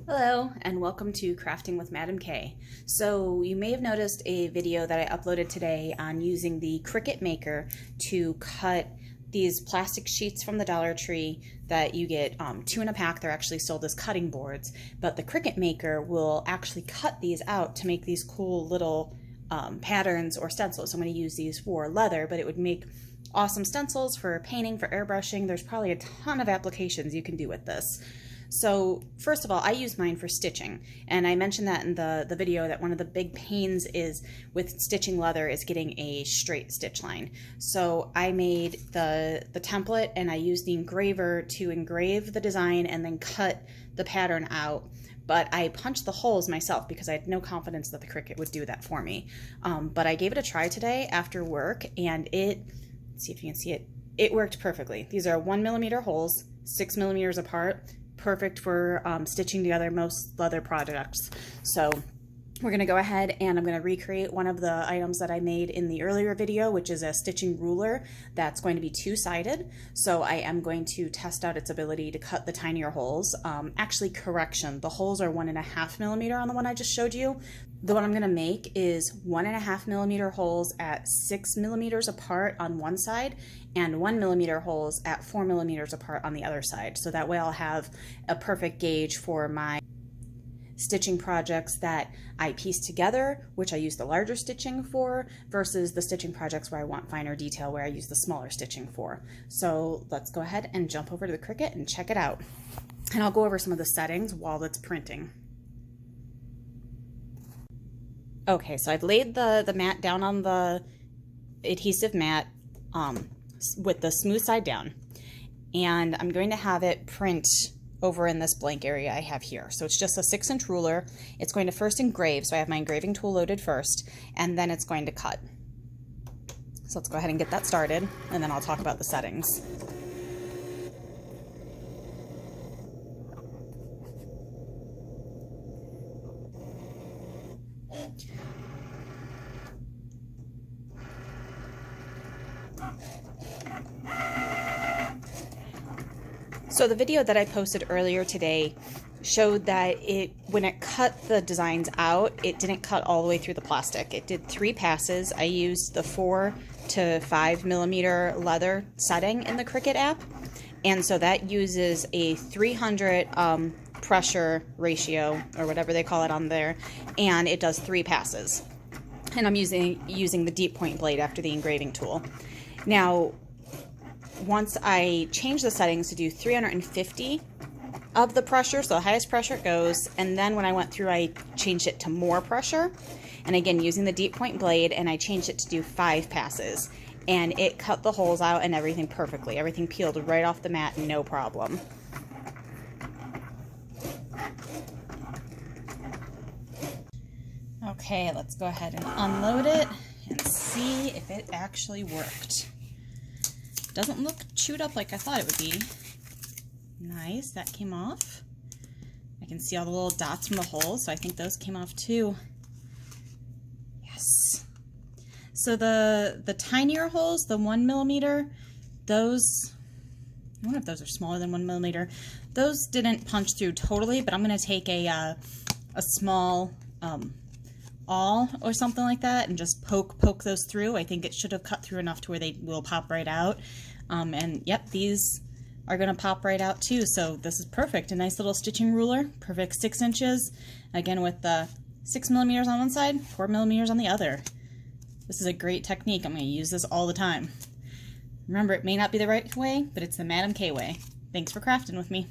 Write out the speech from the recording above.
Hello and welcome to Crafting with Madam K. So you may have noticed a video that I uploaded today on using the Cricut Maker to cut these plastic sheets from the Dollar Tree that you get 2 in a pack. They're actually sold as cutting boards, but the Cricut Maker will actually cut these out to make these cool little patterns or stencils. So I'm going to use these for leather, but it would make awesome stencils for painting, for airbrushing. There's probably a ton of applications you can do with this. So first of all, I use mine for stitching, and I mentioned that in the video that one of the big pains is with stitching leather is getting a straight stitch line. So I made the template and I used the engraver to engrave the design and then cut the pattern out. But I punched the holes myself because I had no confidence that the Cricut would do that for me. But I gave it a try today after work, and let's see if you can see it, it worked perfectly. These are 1mm holes, 6mm apart. Perfect for stitching together most leather products. So we're going to go ahead and I'm going to recreate one of the items that I made in the earlier video, which is a stitching ruler that's going to be two-sided. So I am going to test out its ability to cut the tinier holes. Actually, correction, the holes are 1.5mm on the one I just showed you. The one I'm going to make is 1.5mm holes at 6mm apart on one side and 1mm holes at 4mm apart on the other side. So that way I'll have a perfect gauge for my stitching projects that I piece together, which I use the larger stitching for, versus the stitching projects where I want finer detail, where I use the smaller stitching for. So let's go ahead and jump over to the Cricut and check it out. And I'll go over some of the settings while it's printing. Okay, so I've laid the mat down on the adhesive mat with the smooth side down, and I'm going to have it print over in this blank area I have here. So it's just a 6-inch ruler. It's going to first engrave, so I have my engraving tool loaded first, and then it's going to cut. So let's go ahead and get that started, and then I'll talk about the settings. So the video that I posted earlier today showed that when it cut the designs out, it didn't cut all the way through the plastic. It did 3 passes. I used the 4 to 5mm leather setting in the Cricut app, and so that uses a 300 pressure ratio, or whatever they call it on there, and it does 3 passes. And I'm using the deep point blade after the engraving tool. Now, once I change the settings to do 350 of the pressure, so the highest pressure it goes, and then when I went through I changed it to more pressure, and again using the deep point blade, and I changed it to do 5 passes, and it cut the holes out and everything perfectly. Everything peeled right off the mat, no problem. Okay, let's go ahead and unload it and see if it actually worked. Doesn't look chewed up like I thought it would be. Nice, that came off. I can see all the little dots from the holes, so I think those came off too. Yes. So the tinier holes, the 1mm, those, I wonder if those are smaller than 1mm. Those didn't punch through totally, but I'm going to take a small awl or something like that and just poke those through. I think it should have cut through enough to where they will pop right out. And yep, these are going to pop right out too. So this is perfect. A nice little stitching ruler, perfect 6 inches. Again with the 6mm on one side, 4mm on the other. This is a great technique. I'm going to use this all the time. Remember, it may not be the right way, but it's the Madam K way. Thanks for crafting with me.